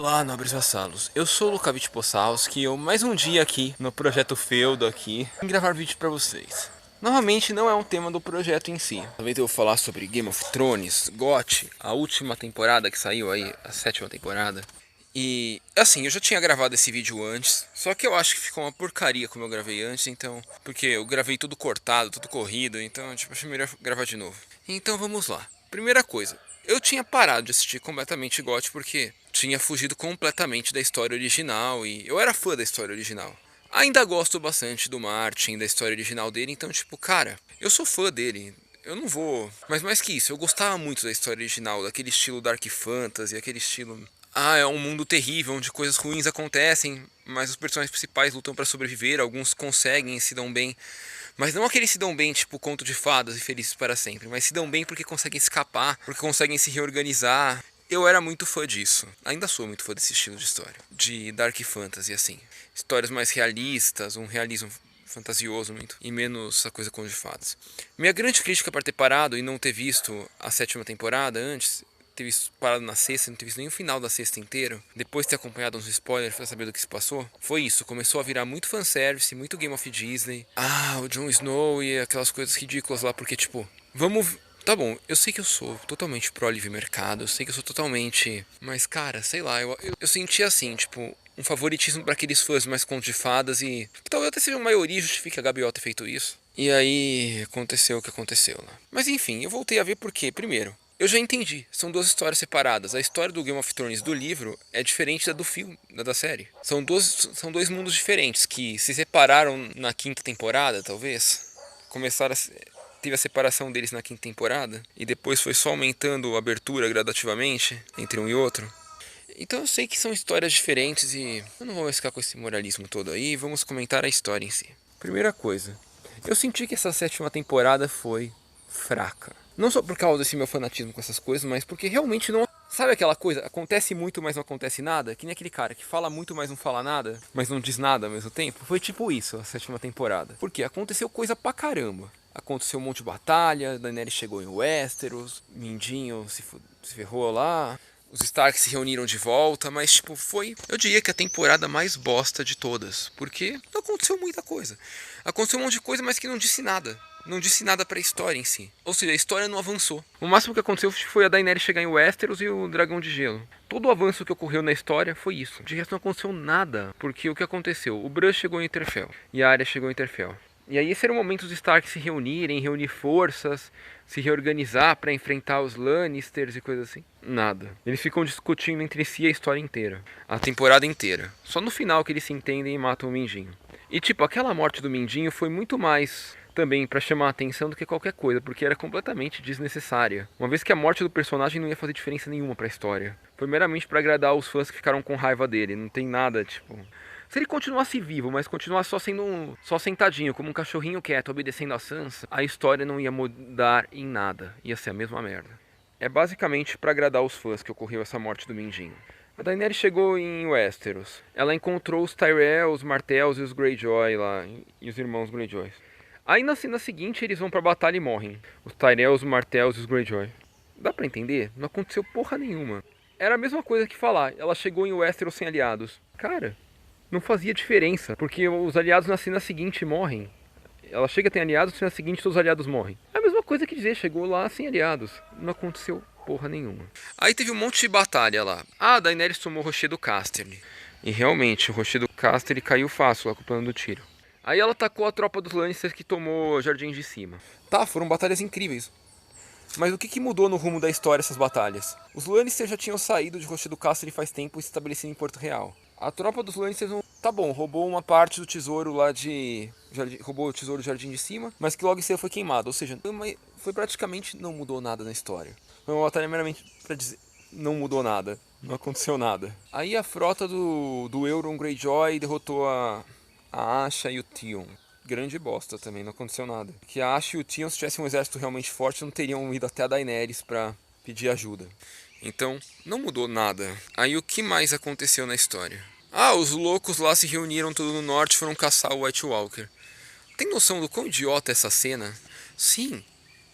Olá, nobres vassalos. Eu sou o Lukavich Possalski e eu mais um dia aqui no Projeto Feudo aqui em gravar vídeo pra vocês. Novamente não é um tema do projeto em si. Talvez eu vou falar sobre Game of Thrones, GOT, a última temporada que saiu aí, a 7ª temporada. E assim, eu já tinha gravado esse vídeo antes, só que eu acho que ficou uma porcaria como eu gravei antes, então, porque eu gravei tudo cortado, tudo corrido, então tipo, achei melhor gravar de novo. Então vamos lá. Primeira coisa, eu tinha parado de assistir completamente GOT porque tinha fugido completamente da história original e eu era fã da história original. Ainda gosto bastante do Martin, da história original dele, então tipo, cara, eu sou fã dele. Eu não vou. Mas mais que isso, eu gostava muito da história original, daquele estilo Dark Fantasy, aquele estilo. Ah, é um mundo terrível onde coisas ruins acontecem, mas os personagens principais lutam para sobreviver, alguns conseguem e se dão bem. Mas não aqueles se dão bem, tipo conto de fadas e felizes para sempre, mas se dão bem porque conseguem escapar, porque conseguem se reorganizar. Eu era muito fã disso. Ainda sou muito fã desse estilo de história. De Dark Fantasy, assim. Histórias mais realistas, um realismo fantasioso muito. E menos essa coisa com de fadas. Minha grande crítica para ter parado e não ter visto a 7ª temporada antes, ter visto parado na sexta, não ter visto nem o final da sexta inteiro, depois de ter acompanhado uns spoilers pra saber do que se passou, foi isso. Começou a virar muito fanservice, muito Game of Disney. Ah, o Jon Snow e aquelas coisas ridículas lá, porque tipo, vamos. Tá bom, eu sei que eu sou totalmente pró livre mercado, eu sei que eu sou totalmente. Mas, cara, sei lá, eu senti assim, tipo, um favoritismo para aqueles fãs mais contos de fadas e. Talvez até seja a maioria justifique a Gabriel ter feito isso. E aí aconteceu o que aconteceu lá. Mas enfim, eu voltei a ver porque, primeiro, eu já entendi, são duas histórias separadas. A história do Game of Thrones do livro é diferente da do filme, da série. São dois mundos diferentes que se separaram na 5ª temporada, talvez. Começaram a teve a separação deles na 5ª temporada e depois foi só aumentando a abertura gradativamente entre um e outro. Então eu sei que são histórias diferentes e eu não vou ficar com esse moralismo todo aí, vamos comentar a história em si. Primeira coisa, eu senti que essa 7ª temporada foi fraca. Não só por causa desse meu fanatismo com essas coisas, mas porque realmente não. Sabe aquela coisa? Acontece muito, mas não acontece nada? Que nem aquele cara que fala muito, mas não fala nada, mas não diz nada ao mesmo tempo? Foi tipo isso a 7ª temporada. Porque aconteceu coisa pra caramba. Aconteceu um monte de batalha, Daenerys chegou em Westeros, Mindinho se ferrou lá, os Stark se reuniram de volta, mas tipo, foi, eu diria que a temporada mais bosta de todas, porque não aconteceu muita coisa. Aconteceu um monte de coisa, mas que não disse nada. Não disse nada pra história em si. Ou seja, a história não avançou. O máximo que aconteceu foi a Daenerys chegar em Westeros e o Dragão de Gelo. Todo o avanço que ocorreu na história foi isso. De resto não aconteceu nada. Porque o que aconteceu? O Bran chegou em Winterfell. E a Arya chegou em Winterfell. E aí esse era o momento dos Stark se reunirem, reunir forças, se reorganizar para enfrentar os Lannisters e coisas assim. Nada. Eles ficam discutindo entre si a história inteira. A temporada inteira. Só no final que eles se entendem e matam o Mindinho. E tipo, aquela morte do Mindinho foi muito mais também para chamar a atenção do que qualquer coisa, porque era completamente desnecessária. Uma vez que a morte do personagem não ia fazer diferença nenhuma para a história. Foi meramente para agradar os fãs que ficaram com raiva dele. Não tem nada, tipo... Se ele continuasse vivo, mas continuasse só sendo só sentadinho, como um cachorrinho quieto, obedecendo a Sansa, a história não ia mudar em nada. Ia ser a mesma merda. É basicamente para agradar os fãs que ocorreu essa morte do Mindinho. A Daenerys chegou em Westeros. Ela encontrou os Tyrell, os Martells e os Greyjoy lá, e os irmãos Greyjoy. Aí na cena seguinte eles vão pra batalha e morrem. Os Tyrell, os Martells e os Greyjoy. Dá pra entender? Não aconteceu porra nenhuma. Era a mesma coisa que falar, ela chegou em Westeros sem aliados. Cara, não fazia diferença, porque os aliados na cena seguinte morrem. Ela chega, tem aliados, na cena seguinte todos os aliados morrem. É a mesma coisa que dizer, chegou lá sem aliados. Não aconteceu porra nenhuma. Aí teve um monte de batalha lá. Ah, a Daenerys tomou o Rochedo Casterly. E realmente, o Rochedo Casterly caiu fácil lá com o plano do tiro. Aí ela atacou a tropa dos Lannisters que tomou Jardim de Cima. Tá, foram batalhas incríveis. Mas o que mudou no rumo da história essas batalhas? Os Lannisters já tinham saído de Rochedo Casterly faz tempo e se estabelecido em Porto Real. A tropa dos Lannisters não... Tá bom, roubou uma parte do tesouro lá de... roubou o tesouro do Jardim de Cima, mas que logo em seguida foi queimado. Ou seja, foi praticamente não mudou nada na história. Foi uma batalha meramente pra dizer... Não mudou nada. Não aconteceu nada. Aí a frota do Euron Greyjoy derrotou a Asha e o Theon. Grande bosta também, não aconteceu nada. Que a Asha e o Theon, se tivessem um exército realmente forte, não teriam ido até a Daenerys pra pedir ajuda. Então, não mudou nada. Aí o que mais aconteceu na história? Ah, os loucos lá se reuniram tudo no norte e foram caçar o White Walker. Tem noção do quão idiota é essa cena? Sim,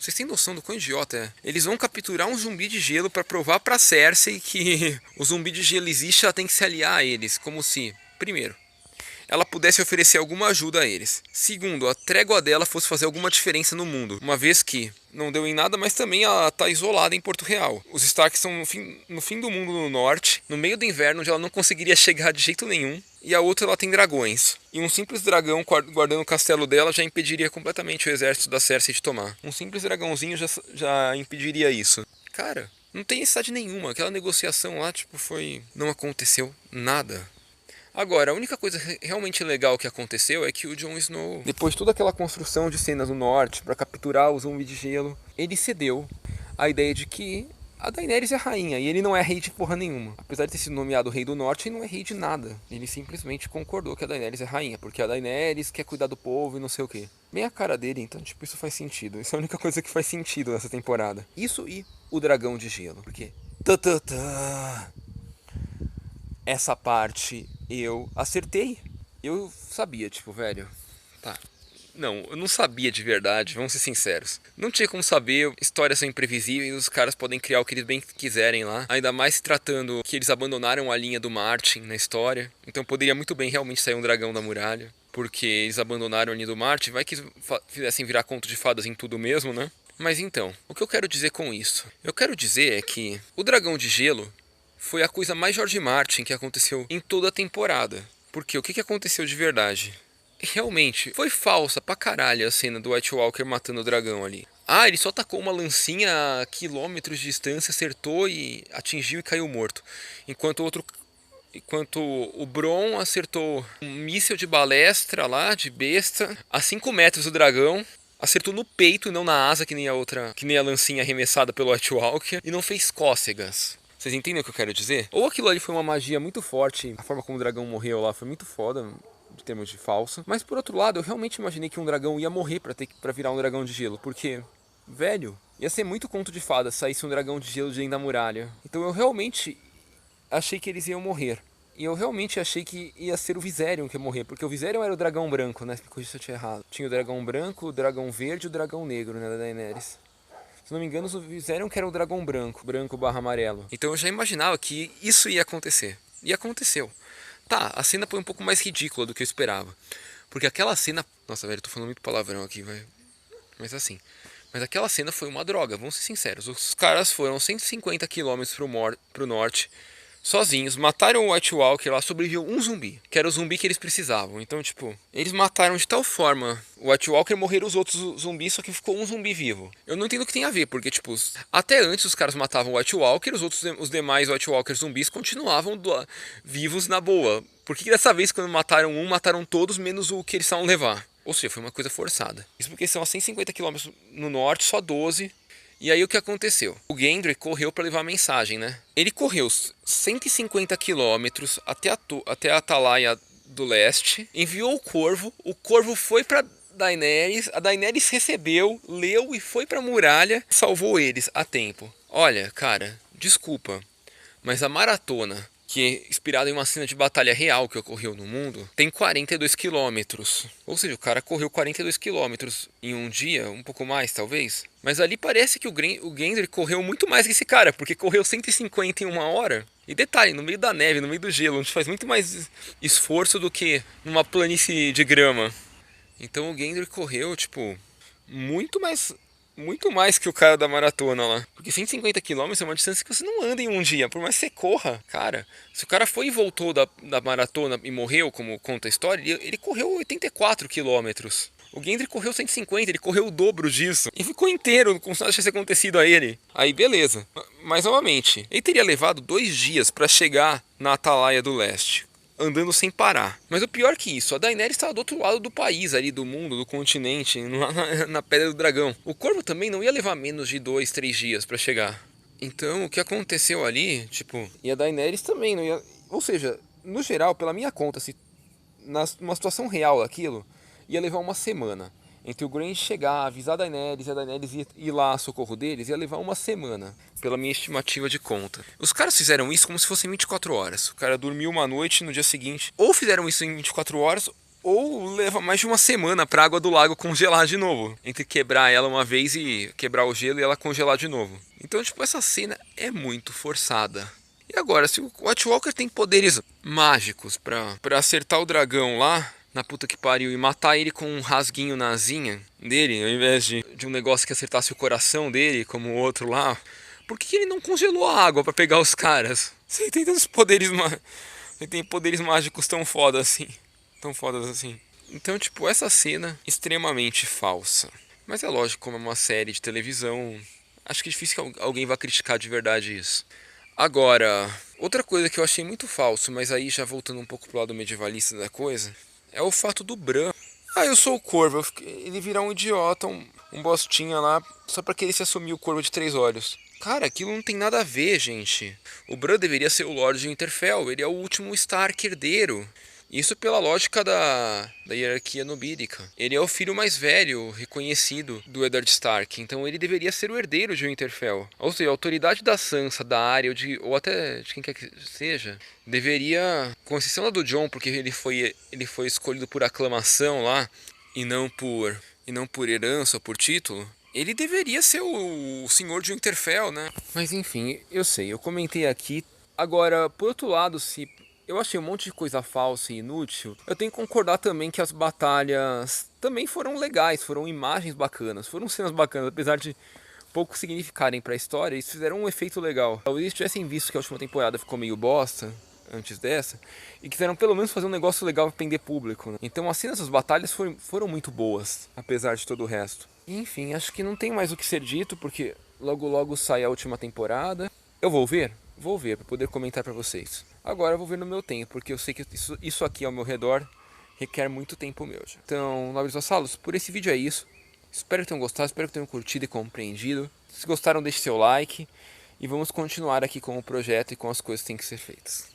Vocês têm noção do quão idiota é? Eles vão capturar um zumbi de gelo pra provar pra Cersei que o zumbi de gelo existe e ela tem que se aliar a eles. Como se, primeiro, ela pudesse oferecer alguma ajuda a eles. Segundo, a trégua dela fosse fazer alguma diferença no mundo. Uma vez que não deu em nada, mas também ela tá isolada em Porto Real. Os Stark estão no fim do mundo no norte, no meio do inverno, onde ela não conseguiria chegar de jeito nenhum. E a outra, ela tem dragões. E um simples dragão guardando o castelo dela já impediria completamente o exército da Cersei de tomar. Um simples dragãozinho já impediria isso. Cara, não tem necessidade nenhuma. Aquela negociação lá, tipo, não aconteceu nada. Agora, a única coisa realmente legal que aconteceu é que o Jon Snow, depois de toda aquela construção de cenas no norte para capturar o zumbi de gelo, ele cedeu à ideia de que a Daenerys é rainha e ele não é rei de porra nenhuma. Apesar de ter sido nomeado rei do norte, ele não é rei de nada. Ele simplesmente concordou que a Daenerys é rainha, porque a Daenerys quer cuidar do povo e não sei o que. Bem a cara dele, então, tipo, isso faz sentido. Isso é a única coisa que faz sentido nessa temporada. Isso e o dragão de gelo. Por quê? Essa parte eu acertei. Eu sabia, tipo, velho, tá. Não, eu não sabia de verdade, vamos ser sinceros. Não tinha como saber, histórias são imprevisíveis, os caras podem criar o que eles bem quiserem lá. Ainda mais se tratando que eles abandonaram a linha do Martin na história. Então poderia muito bem realmente sair um dragão da muralha. Porque eles abandonaram a linha do Martin, vai que fizessem virar conto de fadas em tudo mesmo, né? Mas então, o que eu quero dizer com isso? Eu quero dizer é que o dragão de gelo foi a coisa mais George Martin que aconteceu em toda a temporada. Porque o que aconteceu de verdade? Realmente, foi falsa pra caralho a cena do White Walker matando o dragão ali. Ah, ele só tacou uma lancinha a quilômetros de distância, acertou e atingiu e caiu morto. Enquanto o Bronn acertou um míssil de balestra lá, de besta, a 5 metros do dragão. Acertou no peito, não na asa, que nem a lancinha arremessada pelo White Walker. E não fez cócegas. Vocês entendem o que eu quero dizer? Ou aquilo ali foi uma magia muito forte, a forma como o dragão morreu lá foi muito foda, em termos de falso. Mas por outro lado, eu realmente imaginei que um dragão ia morrer pra virar um dragão de gelo. Porque, velho, ia ser muito conto de fada saísse um dragão de gelo de dentro da muralha. Então eu realmente achei que eles iam morrer. E eu realmente achei que ia ser o Viserion que ia morrer. Porque o Viserion era o dragão branco, né? Porque isso eu tinha errado. Tinha o dragão branco, o dragão verde e o dragão negro, né? Da Daenerys. Se não me engano, os fizeram que era o dragão branco/amarelo. Então eu já imaginava que isso ia acontecer. E aconteceu. Tá, a cena foi um pouco mais ridícula do que eu esperava. Porque aquela cena... Nossa, velho, eu tô falando muito palavrão aqui, velho. Mas assim... Mas aquela cena foi uma droga, vamos ser sinceros. Os caras foram 150 km pro norte... sozinhos, mataram o White Walker lá, sobreviveu um zumbi, que era o zumbi que eles precisavam. Então, tipo, eles mataram de tal forma o White Walker, morreram os outros zumbis, só que ficou um zumbi vivo. Eu não entendo o que tem a ver, porque, tipo, até antes os caras matavam o White Walker, os demais White Walker zumbis continuavam vivos na boa. Por que dessa vez, quando mataram um, mataram todos, menos o que eles estavam levar? Ou seja, foi uma coisa forçada. Isso porque são a 150 km no norte, só 12. E aí o que aconteceu? O Gendry correu para levar a mensagem, né? Ele correu 150 quilômetros até a Atalaia do Leste, enviou o Corvo foi para Daenerys, a Daenerys recebeu, leu e foi para a muralha, salvou eles a tempo. Olha, cara, desculpa, mas a maratona, que é inspirada em uma cena de batalha real que ocorreu no mundo, tem 42 quilômetros. Ou seja, o cara correu 42 quilômetros em um dia, um pouco mais talvez. Mas ali parece que o Gendry correu muito mais que esse cara, porque correu 150 em uma hora. E detalhe, no meio da neve, no meio do gelo, onde faz muito mais esforço do que numa planície de grama. Então o Gendry correu, tipo, muito mais que o cara da maratona lá. Porque 150 km é uma distância que você não anda em um dia. Por mais que você corra, cara. Se o cara foi e voltou da maratona e morreu, como conta a história, ele correu 84 quilômetros. O Gendry correu 150, ele correu o dobro disso. E ficou inteiro, como se nada tivesse acontecido a ele. Aí beleza. Mas novamente, ele teria levado 2 dias pra chegar na Atalaia do Leste, andando sem parar. Mas o pior que isso, a Daenerys estava do outro lado do país ali, do mundo, do continente, lá na Pedra do Dragão. O Corvo também não ia levar menos de 2, 3 dias pra chegar. Então, o que aconteceu ali, tipo... E a Daenerys também não ia... Ou seja, no geral, pela minha conta, se numa situação real aquilo, ia levar uma semana. Entre o Grant chegar, avisar a Daenerys e a Daenerys ir lá a socorro deles, ia levar uma semana, pela minha estimativa de conta. Os caras fizeram isso como se fossem 24 horas. O cara dormiu uma noite no dia seguinte. Ou fizeram isso em 24 horas, ou leva mais de uma semana pra água do lago congelar de novo. Entre quebrar ela uma vez e quebrar o gelo e ela congelar de novo. Então, tipo, essa cena é muito forçada. E agora, se o White Walker tem poderes mágicos pra acertar o dragão lá, na puta que pariu, e matar ele com um rasguinho na asinha dele, ao invés de um negócio que acertasse o coração dele, como o outro lá, por que ele não congelou a água pra pegar os caras? Você tem tantos poderes, você tem poderes mágicos tão fodas assim. Tão fodas assim. Então, tipo, essa cena extremamente falsa. Mas é lógico, como é uma série de televisão, acho que é difícil que alguém vá criticar de verdade isso. Agora, outra coisa que eu achei muito falso, mas aí já voltando um pouco pro lado medievalista da coisa, é o fato do Bran. Ah, eu sou o Corvo, ele virar um idiota, um bostinha lá, só pra querer se assumir o Corvo de 3 olhos. Cara, aquilo não tem nada a ver, gente. O Bran deveria ser o Lorde de Winterfell, ele é o último Stark herdeiro. Isso pela lógica da hierarquia nobílica. Ele é o filho mais velho, reconhecido, do Eddard Stark, então ele deveria ser o herdeiro de Winterfell. Ou seja, a autoridade da Sansa, da Arya, ou até de quem quer que seja, deveria, com exceção da do Jon, porque ele foi escolhido por aclamação lá, e não por herança ou por título, ele deveria ser o senhor de Winterfell, né? Mas enfim, eu sei, eu comentei aqui. Agora, por outro lado, se eu achei um monte de coisa falsa e inútil, eu tenho que concordar também que as batalhas também foram legais, foram imagens bacanas, foram cenas bacanas, apesar de pouco significarem pra história, eles fizeram um efeito legal. Talvez eles tivessem visto que a última temporada ficou meio bosta antes dessa, e quiseram pelo menos fazer um negócio legal pra prender público, né? Então as cenas das batalhas foram muito boas, apesar de todo o resto. E, enfim, acho que não tem mais o que ser dito, porque logo logo sai a última temporada. Eu vou ver? Vou ver, pra poder comentar pra vocês. Agora eu vou ver no meu tempo, porque eu sei que isso aqui ao meu redor requer muito tempo meu já. Então, nobres vassalos, por esse vídeo é isso. Espero que tenham gostado, espero que tenham curtido e compreendido. Se gostaram, deixe seu like. E vamos continuar aqui com o projeto e com as coisas que têm que ser feitas.